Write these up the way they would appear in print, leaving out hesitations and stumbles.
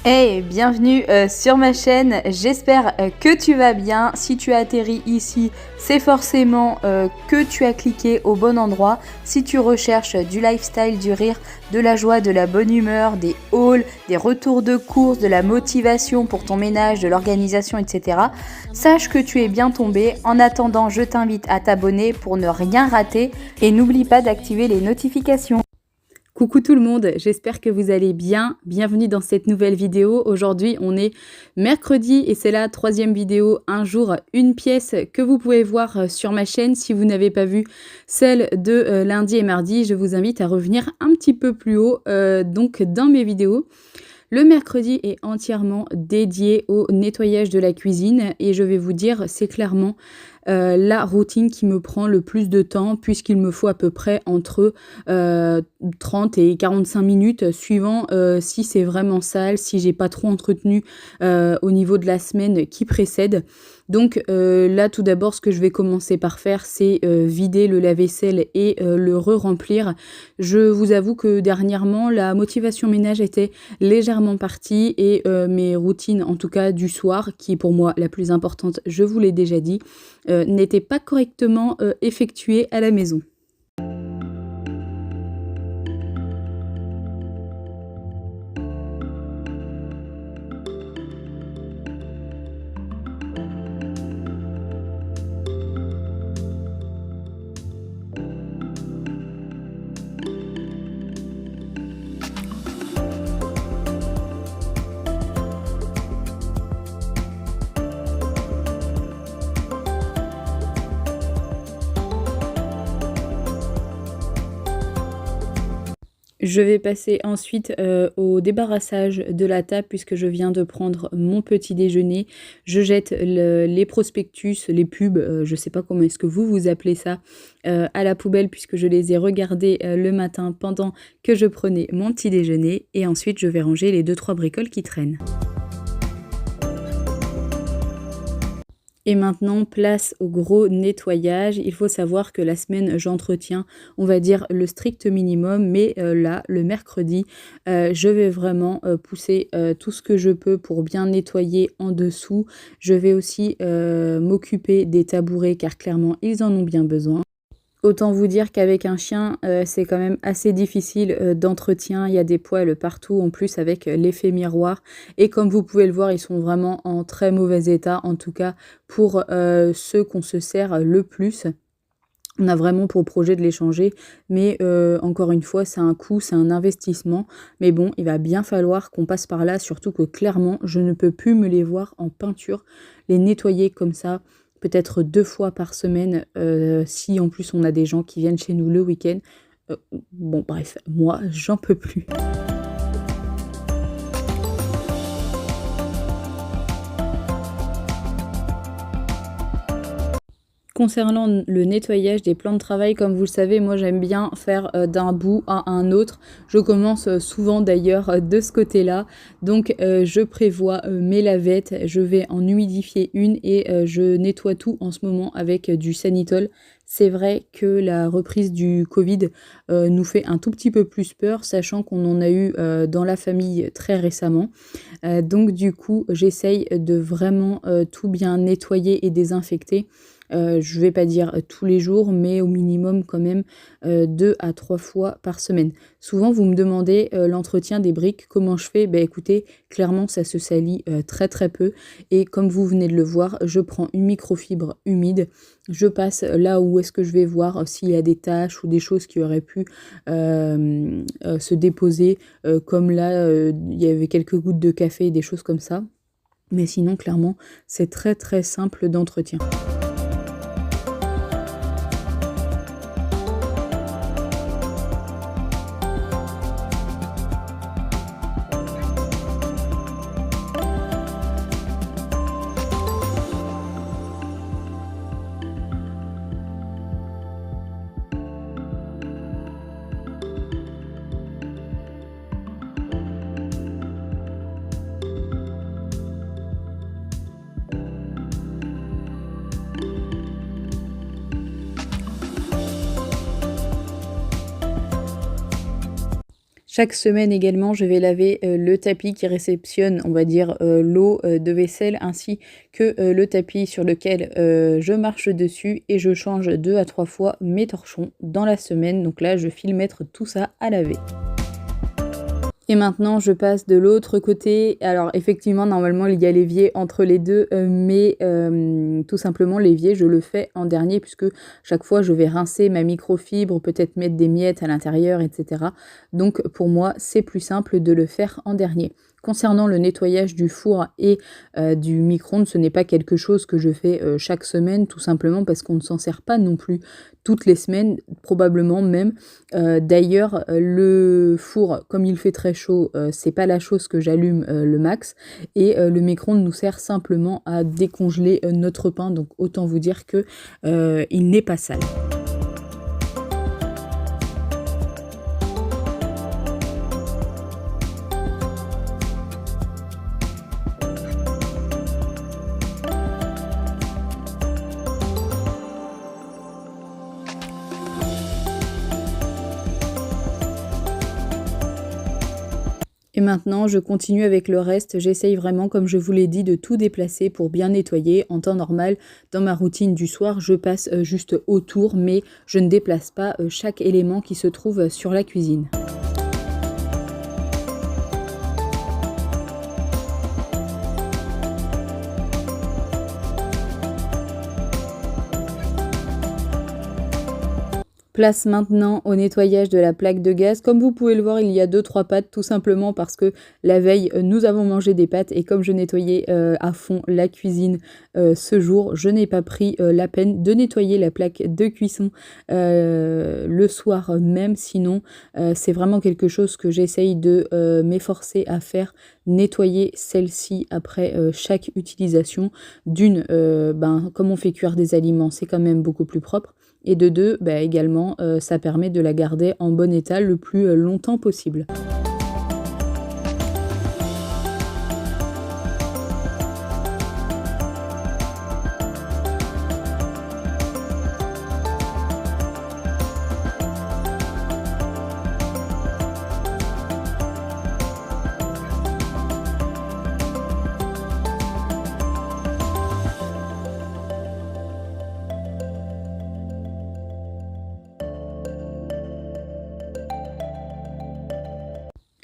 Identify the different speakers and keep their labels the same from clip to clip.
Speaker 1: Hey, bienvenue sur ma chaîne, j'espère que tu vas bien. Si tu as atterri ici, c'est forcément que tu as cliqué au bon endroit. Si tu recherches du lifestyle, du rire, de la joie, de la bonne humeur, des hauls, des retours de course, de la motivation pour ton ménage, de l'organisation, etc., sache que tu es bien tombé. En attendant, je t'invite à t'abonner pour ne rien rater et n'oublie pas d'activer les notifications. Coucou tout le monde, j'espère que vous allez bien. Bienvenue dans cette nouvelle vidéo. Aujourd'hui, on est mercredi et c'est la troisième vidéo, un jour, une pièce que vous pouvez voir sur ma chaîne. Si vous n'avez pas vu celle de lundi et mardi, je vous invite à revenir un petit peu plus haut donc dans mes vidéos. Le mercredi est entièrement dédié au nettoyage de la cuisine et je vais vous dire, c'est clairement la routine qui me prend le plus de temps puisqu'il me faut à peu près entre 30 et 45 minutes suivant si c'est vraiment sale, si j'ai pas trop entretenu au niveau de la semaine qui précède. Donc là tout d'abord ce que je vais commencer par faire c'est vider le lave-vaisselle et le re-remplir. Je vous avoue que dernièrement la motivation ménage était légèrement partie et mes routines en tout cas du soir qui est pour moi la plus importante, je vous l'ai déjà dit, n'était pas correctement effectuée à la maison. Je vais passer ensuite au débarrassage de la table puisque je viens de prendre mon petit déjeuner. Je jette les prospectus, les pubs, je ne sais pas comment est-ce que vous appelez ça, à la poubelle puisque je les ai regardés le matin pendant que je prenais mon petit déjeuner. Et ensuite, je vais ranger les 2-3 bricoles qui traînent. Et maintenant, place au gros nettoyage. Il faut savoir que la semaine, j'entretiens, on va dire, le strict minimum. Mais là, le mercredi, je vais vraiment pousser tout ce que je peux pour bien nettoyer en dessous. Je vais aussi m'occuper des tabourets car clairement, ils en ont bien besoin. Autant vous dire qu'avec un chien, c'est quand même assez difficile d'entretien. Il y a des poils partout, en plus avec l'effet miroir. Et comme vous pouvez le voir, ils sont vraiment en très mauvais état, en tout cas pour ceux qu'on se sert le plus. On a vraiment pour projet de les changer, mais encore une fois, c'est un coût, c'est un investissement. Mais bon, il va bien falloir qu'on passe par là, surtout que clairement, je ne peux plus me les voir en peinture, les nettoyer comme ça, peut-être 2 fois par semaine, si en plus on a des gens qui viennent chez nous le week-end. Bon, bref, moi, j'en peux plus. Concernant le nettoyage des plans de travail, comme vous le savez, moi j'aime bien faire d'un bout à un autre. Je commence souvent d'ailleurs de ce côté-là. Donc je prévois mes lavettes, je vais en humidifier une et je nettoie tout en ce moment avec du Sanitol. C'est vrai que la reprise du Covid nous fait un tout petit peu plus peur, sachant qu'on en a eu dans la famille très récemment. Donc du coup, j'essaye de vraiment tout bien nettoyer et désinfecter. Je ne vais pas dire tous les jours, mais au minimum quand même 2 à 3 fois par semaine. Souvent, vous me demandez l'entretien des briques, comment je fais? Ben écoutez, clairement, ça se salit très très peu. Et comme vous venez de le voir, je prends une microfibre humide, je passe là où est-ce que je vais voir s'il y a des taches ou des choses qui auraient pu se déposer, comme là, il y avait quelques gouttes de café, des choses comme ça. Mais sinon, clairement, c'est très très simple d'entretien. Chaque semaine également, je vais laver le tapis qui réceptionne, on va dire, l'eau de vaisselle ainsi que le tapis sur lequel je marche dessus et je change 2 à 3 fois mes torchons dans la semaine. Donc là, je file mettre tout ça à laver. Et maintenant, je passe de l'autre côté. Alors effectivement, normalement, il y a l'évier entre les deux, mais tout simplement, l'évier, je le fais en dernier puisque chaque fois, je vais rincer ma microfibre, peut-être mettre des miettes à l'intérieur, etc. Donc pour moi, c'est plus simple de le faire en dernier. Concernant le nettoyage du four et du micro-ondes, ce n'est pas quelque chose que je fais chaque semaine, tout simplement parce qu'on ne s'en sert pas non plus toutes les semaines, probablement même. D'ailleurs, le four, comme il fait très chaud, c'est pas la chose que j'allume le max. Et le micro-ondes nous sert simplement à décongeler notre pain, donc autant vous dire que il n'est pas sale. Et maintenant, je continue avec le reste. J'essaye vraiment, comme je vous l'ai dit, de tout déplacer pour bien nettoyer. En temps normal, dans ma routine du soir, je passe juste autour, mais je ne déplace pas chaque élément qui se trouve sur la cuisine. Place maintenant au nettoyage de la plaque de gaz. Comme vous pouvez le voir, il y a 2-3 pâtes, tout simplement parce que la veille, nous avons mangé des pâtes et comme je nettoyais à fond la cuisine ce jour, je n'ai pas pris la peine de nettoyer la plaque de cuisson le soir même. Sinon, c'est vraiment quelque chose que j'essaye de m'efforcer à faire, nettoyer celle-ci après chaque utilisation. D'une, comme on fait cuire des aliments, c'est quand même beaucoup plus propre. Et de deux, également, ça permet de la garder en bon état le plus longtemps possible.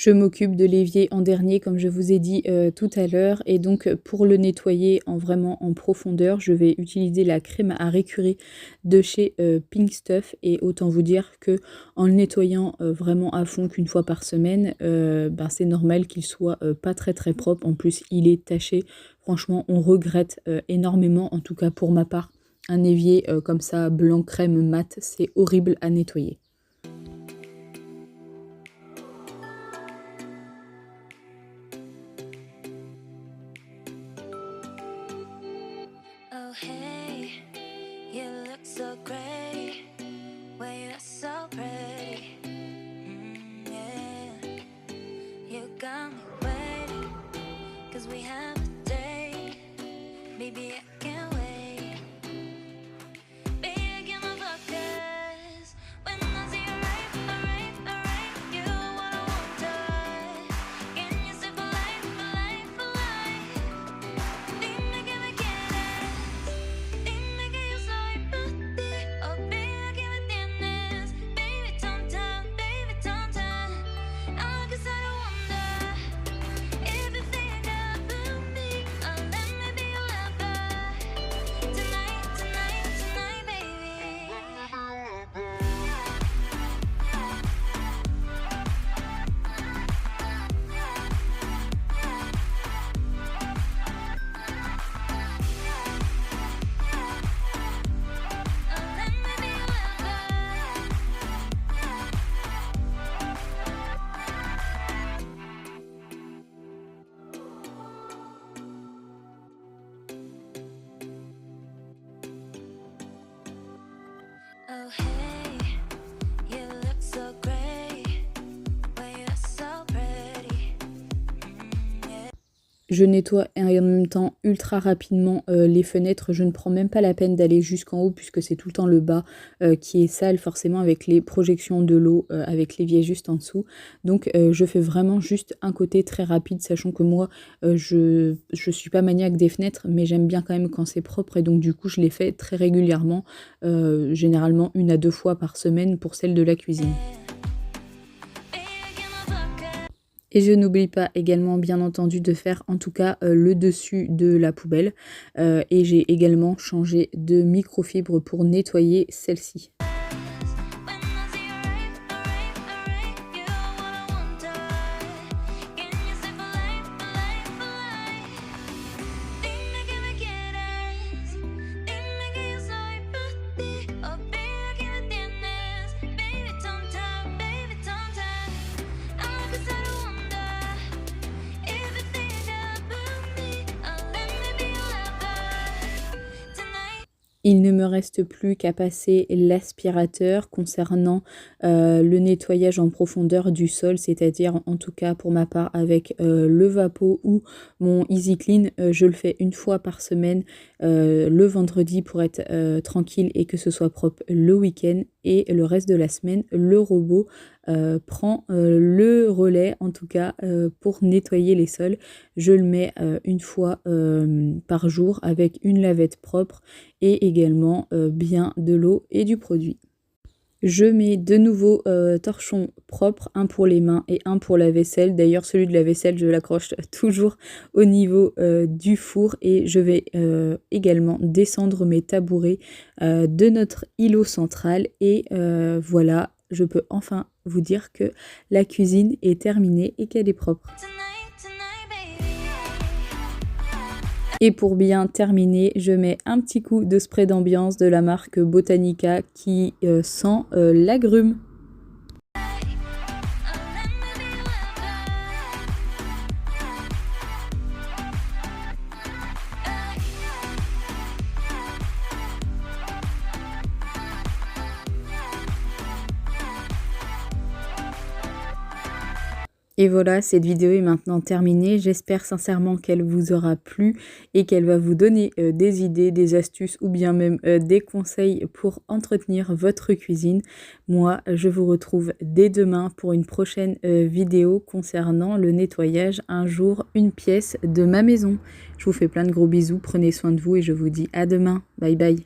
Speaker 1: Je m'occupe de l'évier en dernier, comme je vous ai dit tout à l'heure. Et donc, pour le nettoyer vraiment en profondeur, je vais utiliser la crème à récurer de chez Pink Stuff. Et autant vous dire que en le nettoyant vraiment à fond qu'une fois par semaine, c'est normal qu'il soit pas très très propre. En plus, il est taché. Franchement, on regrette énormément, en tout cas pour ma part. Un évier comme ça, blanc crème mat, c'est horrible à nettoyer.
Speaker 2: Hey, you look so great. Well, you're so pretty. Yeah, you got me waiting. 'Cause we have a date. Baby, I can't wait. Baby, I get my focus. When I see you right, you what I want to. Can you stay for life, for life, for life? Dime que me quieres. Dime que yo soy por ti. Oh, baby, que me tienes. Baby, tonta. I guess I don't wonder if you think about me. Oh, let me be your lover.
Speaker 1: Je nettoie et en même temps ultra rapidement les fenêtres. Je ne prends même pas la peine d'aller jusqu'en haut puisque c'est tout le temps le bas qui est sale forcément avec les projections de l'eau, avec l'évier juste en dessous. Donc je fais vraiment juste un côté très rapide, sachant que moi je suis pas maniaque des fenêtres, mais j'aime bien quand même quand c'est propre et donc du coup je les fais très régulièrement, généralement 1 à 2 fois par semaine pour celle de la cuisine. Et je n'oublie pas également bien entendu de faire en tout cas le dessus de la poubelle et j'ai également changé de microfibre pour nettoyer celle-ci. Il ne me reste plus qu'à passer l'aspirateur concernant le nettoyage en profondeur du sol, c'est-à-dire en tout cas pour ma part avec le Vapo ou mon Easy Clean. Je le fais 1 fois par semaine, le vendredi pour être tranquille et que ce soit propre le week-end. Et le reste de la semaine, le robot prend le relais en tout cas pour nettoyer les sols. Je le mets 1 fois par jour avec une lavette propre et également bien de l'eau et du produit. Je mets de nouveaux torchons propres, un pour les mains et un pour la vaisselle. D'ailleurs celui de la vaisselle je l'accroche toujours au niveau du four et je vais également descendre mes tabourets de notre îlot central et voilà, je peux enfin vous dire que la cuisine est terminée et qu'elle est propre. Et pour bien terminer, je mets un petit coup de spray d'ambiance de la marque Botanica qui sent l'agrume. Et voilà, cette vidéo est maintenant terminée. J'espère sincèrement qu'elle vous aura plu et qu'elle va vous donner des idées, des astuces ou bien même des conseils pour entretenir votre cuisine. Moi, je vous retrouve dès demain pour une prochaine vidéo concernant le nettoyage un jour, une pièce de ma maison. Je vous fais plein de gros bisous, prenez soin de vous et je vous dis à demain. Bye bye.